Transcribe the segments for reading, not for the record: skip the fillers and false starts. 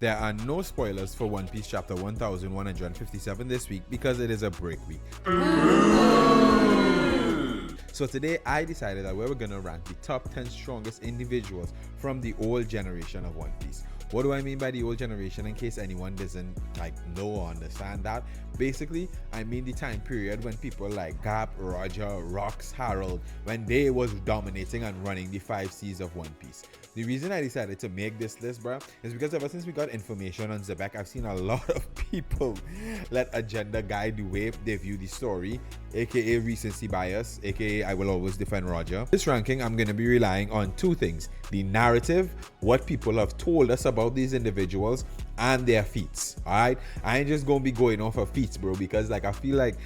There are no spoilers for One Piece chapter 1157 this week because it is a break week. So today I decided that we were gonna rank the top 10 strongest individuals from the old generation of One Piece. What do I mean by the old generation, in case anyone doesn't know or understand that? Basically, I mean the time period when people like Garp, Roger, Rox, Harold, when they was dominating and running the 5 C's of One Piece. The reason I decided to make this list, bruh, is because ever since we got information on Xebec, I've seen a lot of people let agenda guide the way they view the story, aka recency bias, aka I will always defend Roger. This ranking, I'm going to be relying on 2 things: the narrative, what people have told us about these individuals, and their feats. Alright, I ain't just gonna be going off of feats, bro, because I feel like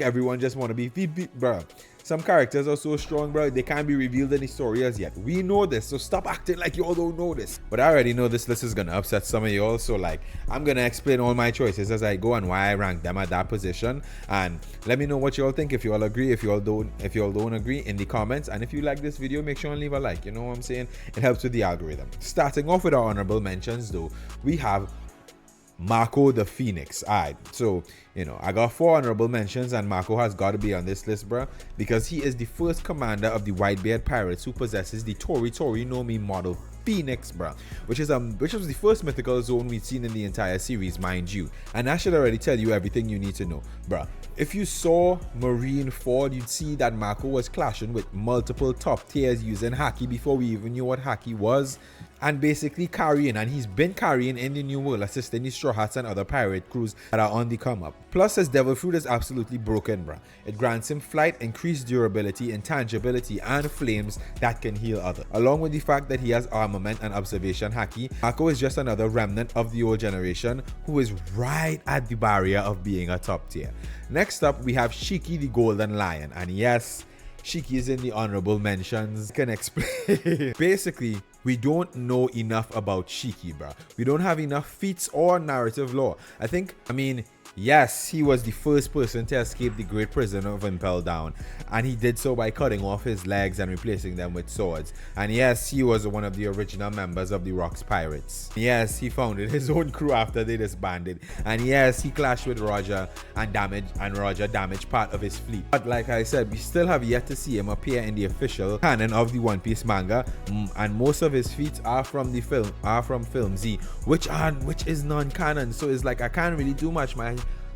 everyone just want to be feat, bro. Some characters are so strong, bro, they can't be revealed in the story as yet. We know this, so stop acting like y'all don't know this. But I already know this list is gonna upset some of y'all, so I'm gonna explain all my choices as I go and why I rank them at that position. And let me know what y'all think, if y'all agree, if y'all don't agree, in the comments. And if you like this video, make sure and leave a like. You know what I'm saying? It helps with the algorithm. Starting off with our honorable mentions, though, we have Mako the Phoenix. Alright, so I got 4 honorable mentions, and Mako has got to be on this list, bruh, because he is the first commander of the Whitebeard Pirates who possesses the Tori Tori no Mi model Phoenix, bruh, which was the first mythical zone we've seen in the entire series, mind you. And that should already tell you everything you need to know, bruh. If you saw Marineford, you'd see that Mako was clashing with multiple top tiers using Haki before we even knew what Haki was, and basically carrying, and he's been carrying in the New World, assisting the Straw Hats and other pirate crews that are on the come up. Plus, his Devil Fruit is absolutely broken, bruh. It grants him flight, increased durability, intangibility, and flames that can heal others. Along with the fact that he has armament and observation Haki, Mako is just another remnant of the old generation who is right at the barrier of being a top tier. Next up, we have Shiki the Golden Lion, and yes, Shiki is in the honorable mentions. Can explain. Basically, we don't know enough about Shiki, bruh. We don't have enough feats or narrative lore. Yes, he was the first person to escape the Great Prison of Impel Down, and he did so by cutting off his legs and replacing them with swords. And yes, he was one of the original members of the Rocks Pirates. Yes, he founded his own crew after they disbanded. And yes, he clashed with Roger and Roger damaged part of his fleet. But like I said, we still have yet to see him appear in the official canon of the One Piece manga, and most of his feats are from Film Z, which is non-canon. So it's like I can't really do much.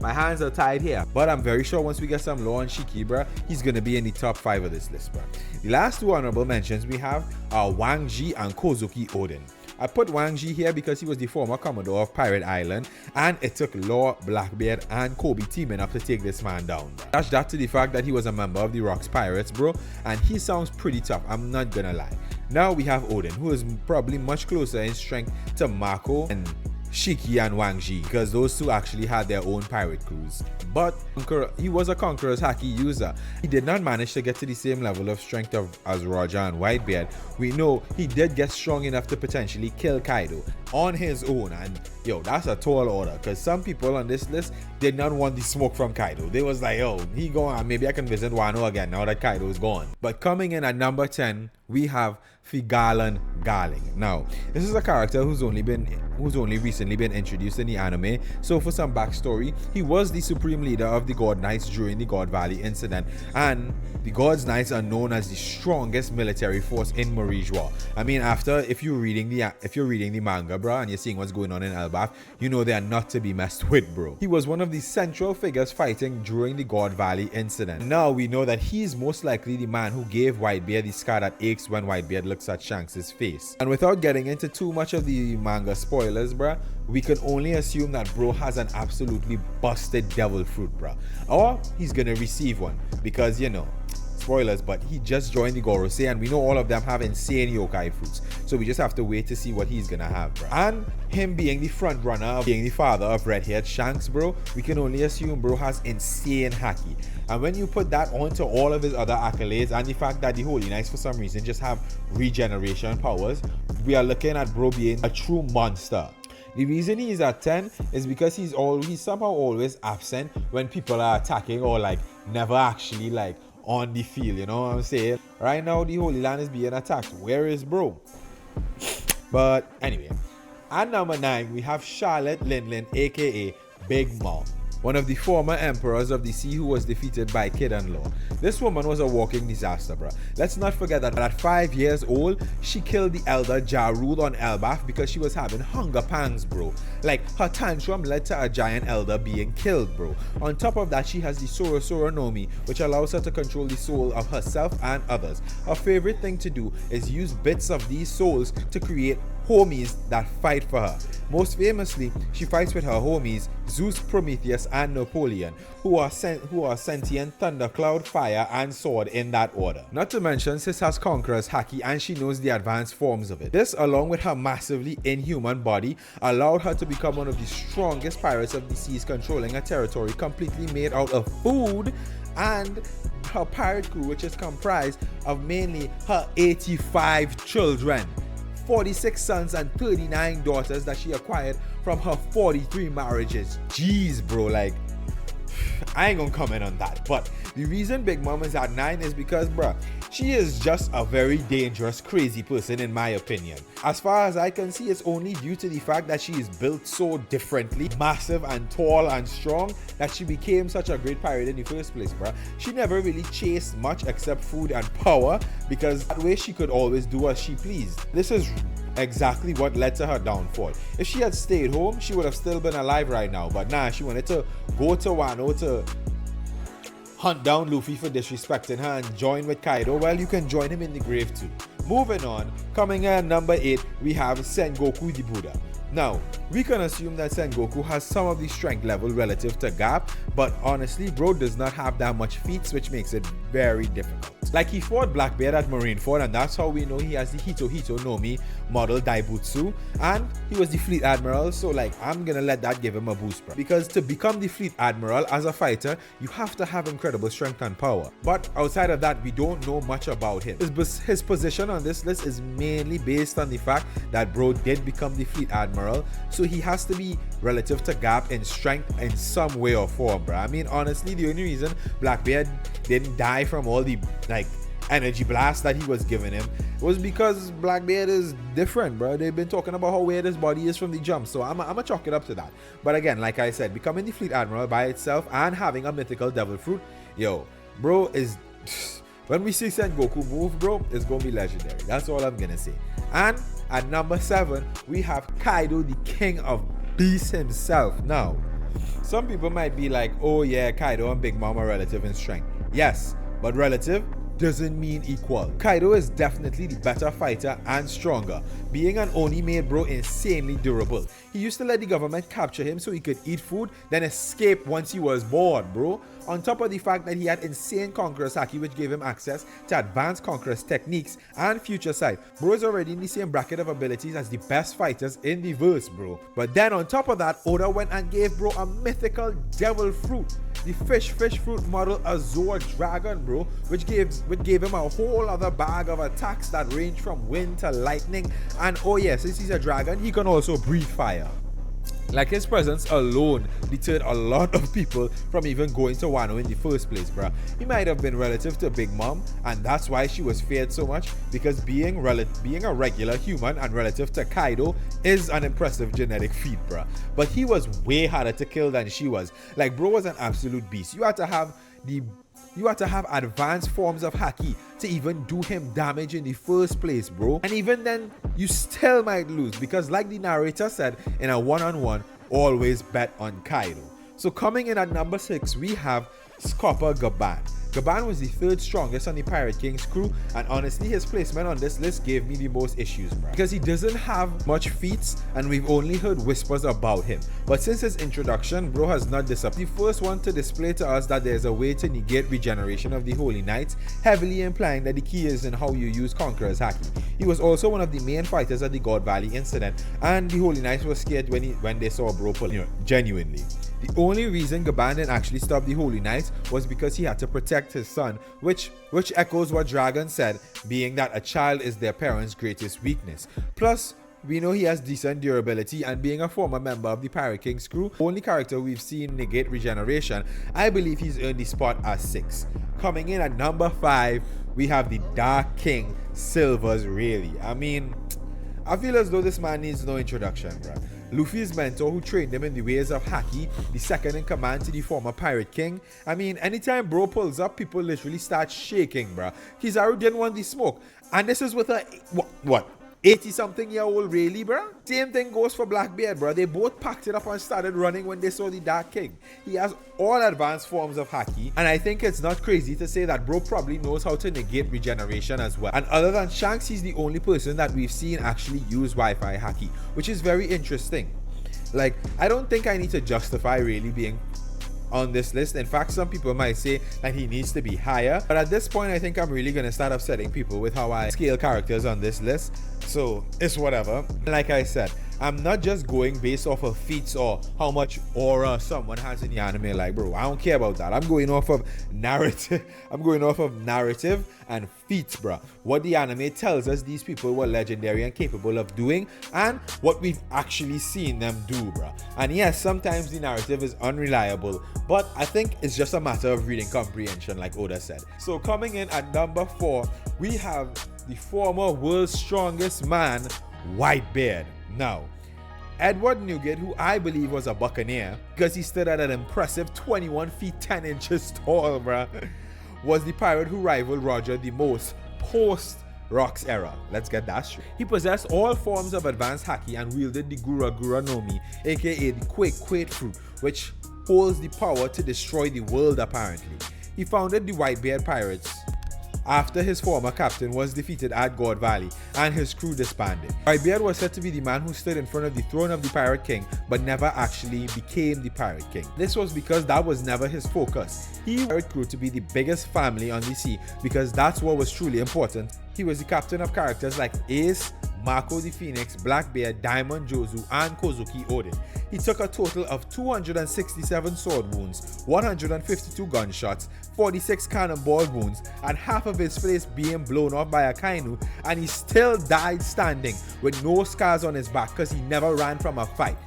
My hands are tied here, but I'm very sure once we get some lore on Shiki, bruh, he's gonna be in the top 5 of this list, bruh. The last 2 honorable mentions we have are Wang Ji and Kozuki Oden. I put Wang Ji here because he was the former commodore of Pirate Island, and it took Law, Blackbeard, and Kobe teaming up to take this man down. Dash that to the fact that he was a member of the Rocks Pirates, bro, and he sounds pretty tough, I'm not gonna lie. Now we have Oden, who is probably much closer in strength to Mako and Shiki and Wang Ji, because those 2 actually had their own pirate crews. But he was a Conqueror's Haki user. He did not manage to get to the same level of strength as Roger and Whitebeard. We know he did get strong enough to potentially kill Kaido on his own, and that's a tall order, because some people on this list did not want the smoke from Kaido. They was like, he gone, maybe I can visit Wano again now that Kaido is gone. But coming in at number 10, we have Figalan Garling. Now, this is a character who's only recently been introduced in the anime. So for some backstory, he was the supreme leader of the God Knights during the God Valley incident, and the God's Knights are known as the strongest military force in Marie-Joie. If you're reading the manga, bro, and you're seeing what's going on in Elbaf, you know they are not to be messed with, bro. He was one of the central figures fighting during the God Valley incident. Now we know that he's most likely the man who gave Whitebeard the scar that aches when Whitebeard looks at Shanks' face. And without getting into too much of the manga spoilers, bruh, we can only assume that bro has an absolutely busted devil fruit, bruh. Or he's gonna receive one, because spoilers, but he just joined the Gorosei, and we know all of them have insane yokai fruits, so we just have to wait to see what he's gonna have, bro. And him being the front runner, being the father of red-haired Shanks, bro, we can only assume bro has insane haki. And when you put that onto all of his other accolades and the fact that the Holy Knights for some reason just have regeneration powers, we are looking at bro being a true monster. The reason he's at 10 is because he's somehow always absent when people are attacking, or never actually on the field, you know what I'm saying? Right now the Holy Land is being attacked. Where is bro? But anyway, At number 9, we have Charlotte Linlin, aka Big Mom, one of the former emperors of the sea who was defeated by Kid and Law. This woman was a walking disaster, bruh. Let's not forget that at 5 years old, she killed the elder Ja Rule on Elbaf because she was having hunger pangs, bro. Like, her tantrum led to a giant elder being killed, bro. On top of that, she has the Soro Soro no Mi, which allows her to control the soul of herself and others. Her favorite thing to do is use bits of these souls to create homies that fight for her. Most famously, she fights with her homies Zeus, Prometheus, and Napoleon, who are sentient thunder, cloud, fire, and sword in that order. Not to mention, Sis has Conqueror's Haki and she knows the advanced forms of it. This, along with her massively inhuman body, allowed her to become one of the strongest pirates of the seas, controlling a territory completely made out of food, and her pirate crew, which is comprised of mainly her 85 children, 46 sons and 39 daughters that she acquired from her 43 marriages. Jeez, bro, like, I ain't gonna comment on that. But the reason Big Mom is at 9 is because, bruh, she is just a very dangerous, crazy person in my opinion. As far as I can see, it's only due to the fact that she is built so differently, massive and tall and strong, that she became such a great pirate in the first place, bruh. She never really chased much except food and power, because that way she could always do as she pleased. This is exactly what led to her downfall. If she had stayed home, she would have still been alive right now, but nah, she wanted to go to Wano to hunt down Luffy for disrespecting her and join with Kaido. Well, you can join him in the grave too. Moving on, coming in at number 8, we have Sengoku the Buddha. Now, we can assume that Sengoku has some of the strength level relative to Garp, but honestly, bro does not have that much feats, which makes it very difficult. Like, he fought Blackbeard at Marineford, and that's how we know he has the Hito Hito no Mi model Daibutsu, and he was the Fleet Admiral, so like, I'm gonna let that give him a boost, bro. Because to become the Fleet Admiral as a fighter, you have to have incredible strength and power. But outside of that, we don't know much about him. His position on this list is mainly based on the fact that bro did become the Fleet Admiral, so he has to be relative to Garp in strength in some way or form, bro. I mean, honestly, the only reason Blackbeard didn't die from all the like energy blast that he was giving him was because Blackbeard is different, bro. They've been talking about how weird his body is from the jump, so I'm gonna chalk it up to that. But again, like I said, becoming the Fleet Admiral by itself and having a mythical devil fruit, yo, bro, is when we see Sengoku move, bro, it's gonna be legendary. That's all I'm gonna say. And at number 7, we have Kaido, the king of beasts himself. Now, some people might be like, oh yeah, Kaido and Big Mom are relative in strength. Yes, but relative doesn't mean equal. Kaido is definitely the better fighter and stronger, being an Oni made bro insanely durable. He used to let the government capture him so he could eat food, then escape once he was bored, bro. On top of the fact that he had insane Conqueror's Haki, which gave him access to advanced Conqueror's techniques and future sight. Bro is already in the same bracket of abilities as the best fighters in the verse, bro. But then on top of that, Oda went and gave bro a mythical devil fruit, the fish fruit model Azure Dragon, bro, which gave him a whole other bag of attacks that range from wind to lightning. And oh yeah, since he's a dragon, he can also breathe fire. Like, his presence alone deterred a lot of people from even going to Wano in the first place, bruh. He might have been relative to Big Mom, and that's why she was feared so much, because being a regular human and relative to Kaido is an impressive genetic feat, bruh. But he was way harder to kill than she was. Like, bro was an absolute beast. You had to have advanced forms of Haki to even do him damage in the first place, bro. And even then, you still might lose, because like the narrator said, in a one-on-one, always bet on Kaido. So coming in at number 6, we have Scopper Gaban. Gaban was the 3rd strongest on the Pirate King's crew, and honestly his placement on this list gave me the most issues, bro, because he doesn't have much feats and we've only heard whispers about him. But since his introduction, bro has not disappeared. The first one to display to us that there's a way to negate regeneration of the Holy Knights, heavily implying that the key is in how you use Conqueror's Haki. He was also one of the main fighters at the God Valley incident, and the Holy Knights were scared when they saw bro pull, genuinely. The only reason Gaban didn't actually stop the Holy Knights was because he had to protect his son, which echoes what Dragon said, being that a child is their parents' greatest weakness. Plus, we know he has decent durability, and being a former member of the Pirate King's crew, only character we've seen negate regeneration, I believe he's earned the spot as 6. Coming in at number 5, we have the Dark King, Silvers Rayleigh. I mean, I feel as though this man needs no introduction, bruh. Luffy's mentor who trained him in the ways of Haki, the second in command to the former Pirate King. I mean, anytime bro pulls up, people literally start shaking, bruh. Kizaru didn't want the smoke. And this is with a, what? 80-something-year-old really, bruh? Same thing goes for Blackbeard, bruh. They both packed it up and started running when they saw the Dark King. He has all advanced forms of Haki, and I think it's not crazy to say that bro probably knows how to negate regeneration as well. And other than Shanks, he's the only person that we've seen actually use Wi-Fi Haki, which is very interesting. Like, I don't think I need to justify really being on this list. In fact, some people might say that he needs to be higher, but at this point I think I'm really gonna start upsetting people with how I scale characters on this list, so it's whatever. Like I said, I'm not just going based off of feats or how much aura someone has in the anime. Like, bro, I don't care about that. I'm going off of narrative. I'm going off of narrative and feats, bro. What the anime tells us these people were legendary and capable of doing, and what we've actually seen them do, bro. And yes, sometimes the narrative is unreliable, but I think it's just a matter of reading comprehension, like Oda said. So coming in at number 4, we have the former world's strongest man, Whitebeard. Now, Edward Nugent, who I believe was a buccaneer because he stood at an impressive 21 feet 10 inches tall, bruh, was the pirate who rivaled Roger the most post Rocks era. Let's get that straight. He possessed all forms of advanced Haki and wielded the Gura Gura no Mi, aka the Quake fruit, which holds the power to destroy the world apparently. He founded the Whitebeard Pirates after his former captain was defeated at God Valley and his crew disbanded. Whitebeard was said to be the man who stood in front of the throne of the Pirate King but never actually became the Pirate King. This was because that was never his focus. He wanted the crew to be the biggest family on the sea because that's what was truly important. He was the captain of characters like Ace, Mako the Phoenix, Blackbeard, Diamond Jozu, and Kozuki Odin. He took a total of 267 sword wounds, 152 gunshots, 46 cannonball wounds, and half of his face being blown off by a Kainu, and he still died standing with no scars on his back because he never ran from a fight.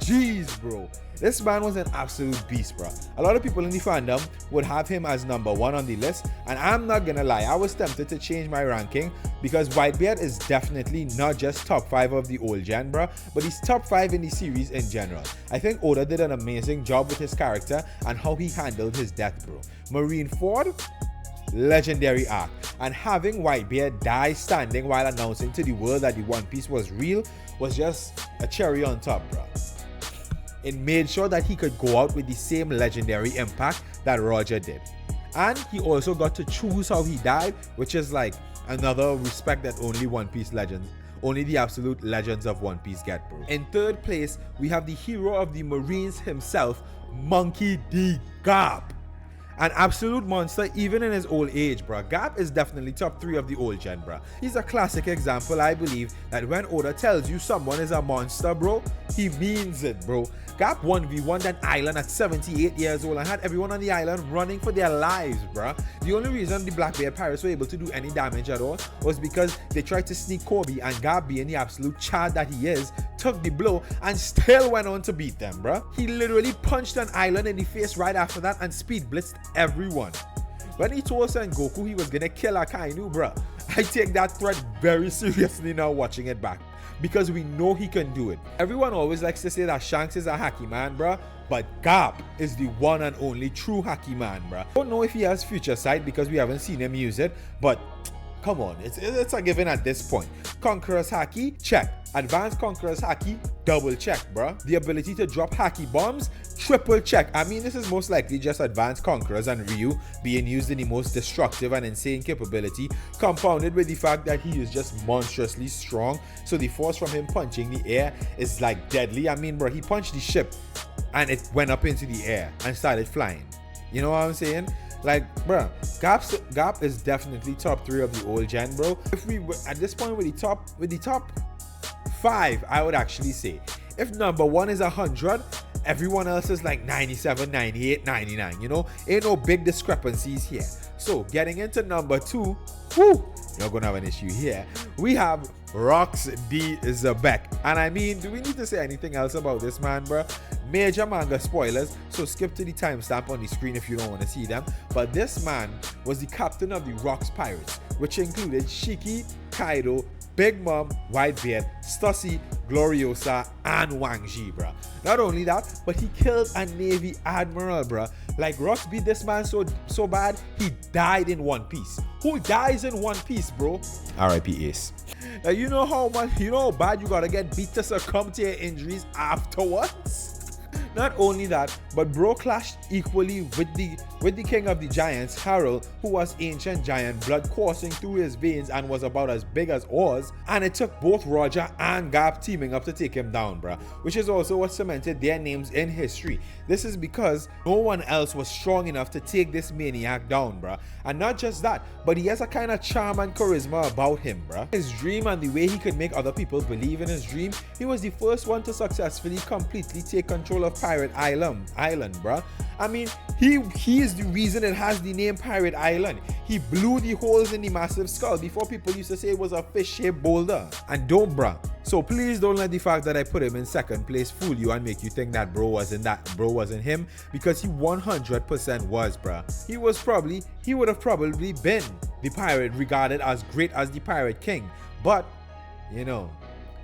Jeez, bro. This man was an absolute beast, bro. A lot of people in the fandom would have him as number 1 on the list, and I'm not gonna lie, I was tempted to change my ranking because Whitebeard is definitely not just top 5 of the old gen, bro, but he's top 5 in the series in general. I think Oda did an amazing job with his character and how he handled his death, bro. Marineford, legendary arc, and having Whitebeard die standing while announcing to the world that the One Piece was real was just a cherry on top, bro. It made sure that he could go out with the same legendary impact that Roger did. And he also got to choose how he died, which is like another respect that only One Piece legends, only the absolute legends of One Piece get, bro. In third place, we have the hero of the Marines himself, Monkey D. Garp. An absolute monster even in his old age, bruh. Garp is definitely top 3 of the old gen, bruh. He's a classic example, I believe, that when Oda tells you someone is a monster, bro, he means it, bro. Garp 1v1'd an island at 78 years old and had everyone on the island running for their lives, bruh. The only reason the Blackbeard Pirates were able to do any damage at all was because they tried to sneak Kobe, and Garp, being the absolute chad that he is, took the blow and still went on to beat them, bruh. He literally punched an island in the face right after that and speed blitzed everyone. When he told Sengoku he was gonna kill Akainu, bruh, I take that threat very seriously now watching it back, because we know he can do it. Everyone always likes to say that Shanks is a Haki man, bruh, but Garp is the one and only true Haki man, bruh. Don't know if he has future sight because we haven't seen him use it, but come on, it's a given at this point. Conqueror's Haki, check. Advanced Conqueror's Haki, double check, bruh. The ability to drop Haki bombs, triple check. I mean, this is most likely just Advanced Conquerors and Ryu being used in the most destructive and insane capability, compounded with the fact that he is just monstrously strong, so the force from him punching the air is like deadly. I mean, bro, he punched the ship and it went up into the air and started flying. You know what I'm saying? Like, bro, Garp is definitely top 3 of the old gen, bro. If we were at this point with the top 5, I would actually say, if number 1 is 100, everyone else is like 97, 98, 99, you know? Ain't no big discrepancies here. So, getting into number 2, whoo, you're gonna have an issue here. We have Rox D. Xebec. And I mean, do we need to say anything else about this man, bro? Major manga spoilers, so skip to the timestamp on the screen if you don't want to see them. But this man was the captain of the Rocks Pirates, which included Shiki, Kaido, Big Mom, Whitebeard, Stussy, Gloriosa, and Wang Ji, bruh. Not only that, but he killed a Navy Admiral, bruh. Like, Rocks beat this man so bad, he died in One Piece. Who dies in One Piece, bro? R.I.P. Ace. Now, you know how bad you gotta get beat to succumb to your injuries afterwards? Not only that, but bro clashed equally with the king of the giants, Harold, who was ancient giant, blood coursing through his veins and was about as big as Oz, and it took both Roger and Garp teaming up to take him down, bruh, which is also what cemented their names in history. This is because no one else was strong enough to take this maniac down, bruh. And not just that, but he has a kind of charm and charisma about him, bruh. His dream and the way he could make other people believe in his dream, he was the first one to successfully completely take control of Pirate Island, bruh. I mean, he is the reason it has the name Pirate Island. He blew the holes in the massive skull before people used to say it was a fish-shaped boulder. And don't, bruh. So please don't let the fact that I put him in second place fool you and make you think that bro wasn't him, because he 100% was, bruh. He would have probably been the pirate regarded as great as the Pirate King. But, you know,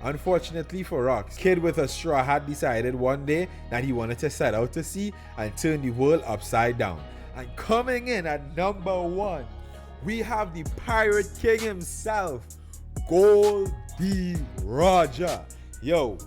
unfortunately for Rocks, kid with a straw hat decided one day that he wanted to set out to sea and turn the world upside down. And coming in at number 1, we have the Pirate King himself, Gol D. Roger. Yo,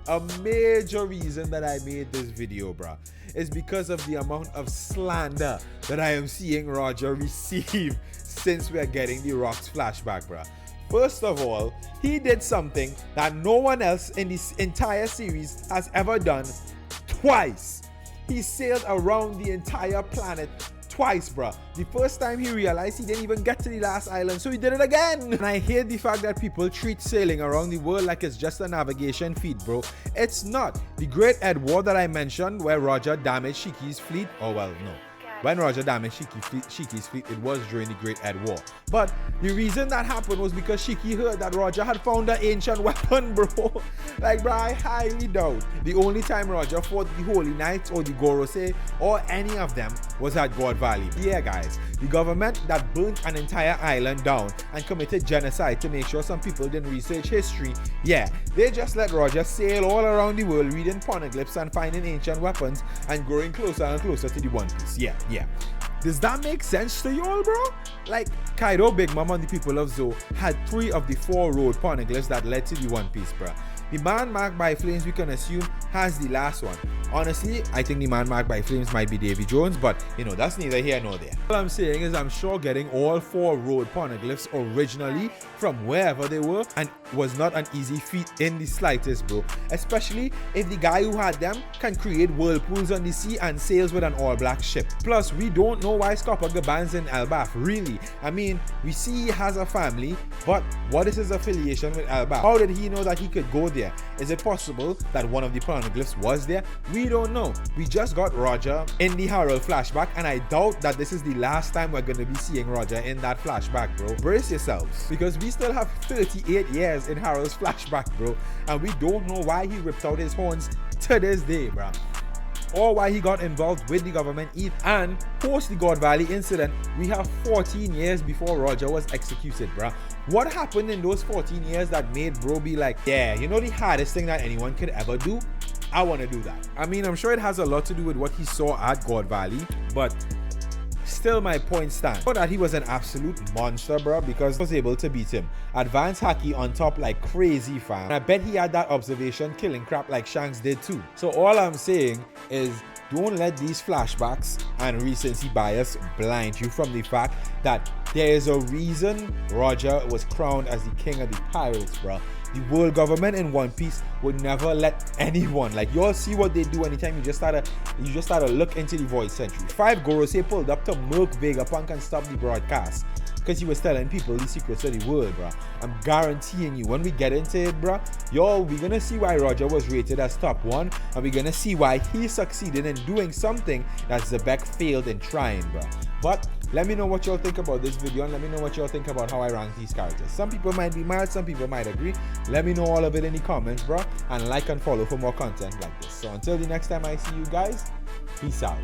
a major reason that I made this video, bruh, is because of the amount of slander that I am seeing Roger receive since we are getting the Rocks flashback, bruh. First of all, he did something that no one else in this entire series has ever done twice. He sailed around the entire planet twice, bruh. The first time he realized he didn't even get to the last island, so he did it again. And I hate the fact that people treat sailing around the world like it's just a navigation feat, bro. It's not. The Great Ed War that I mentioned, where Roger damaged Shiki's fleet, oh well, no. When Roger damaged Shiki's fleet, it was during the Great Ed War. But the reason that happened was because Shiki heard that Roger had found an ancient weapon, bro. Like, bro, I highly doubt the only time Roger fought the Holy Knights or the Gorosei or any of them was at God Valley. Yeah, guys, the government that burnt an entire island down and committed genocide to make sure some people didn't research history, yeah, they just let Roger sail all around the world reading poneglyphs and finding ancient weapons and growing closer and closer to the One Piece. Yeah. Does that make sense to y'all, bro? Like, Kaido, Big Mom, and the people of Zou had 3 of the 4 road poneglyphs that led to the One Piece, bro. The man marked by flames, we can assume, has the last one. Honestly, I think the man marked by flames might be Davy Jones, but, you know, that's neither here nor there. All I'm saying is I'm sure getting all 4 road poneglyphs originally from wherever they were and was not an easy feat in the slightest, bro. Especially if the guy who had them can create whirlpools on the sea and sails with an all-black ship. Plus, we don't know why Scopper Gaban's in Elbaf, really. I mean, we see he has a family, but what is his affiliation with Elbaf? How did he know that he could go there? Is it possible that one of the poneglyphs was there? We don't know. We just got Roger in the Harold flashback, and I doubt that this is the last time we're going to be seeing Roger in that flashback, bro. Brace yourselves, because we still have 38 years in Harold's flashback, bro, and we don't know why he ripped out his horns to this day, bro, or why he got involved with the government either. And post the God Valley incident, we have 14 years before Roger was executed, bruh. What happened in those 14 years that made bro be like, yeah, you know the hardest thing that anyone could ever do? I want to do that. I mean, I'm sure it has a lot to do with what he saw at God Valley, but still my point stands. But that he was an absolute monster, bro, because he was able to beat him. Advanced Haki on top like crazy, fam. And I bet he had that observation killing crap like Shanks did too. So all I'm saying is, don't let these flashbacks and recency bias blind you from the fact that there is a reason Roger was crowned as the king of the pirates, bro. The world government in One Piece would never let anyone, like, y'all see what they do anytime you just start to look into the Void Century. 5 Gorosei pulled up to murk Vegapunk and stop the broadcast because he was telling people the secrets of the world, bro. I'm guaranteeing you, when we get into it, bro, y'all, we're gonna see why Roger was rated as top 1, and we're gonna see why he succeeded in doing something that Zebek failed in trying, bro. But let me know what y'all think about this video, and let me know what y'all think about how I rank these characters. Some people might be mad, some people might agree. Let me know all of it in the comments, bro, and like and follow for more content like this. So until the next time I see you guys, peace out.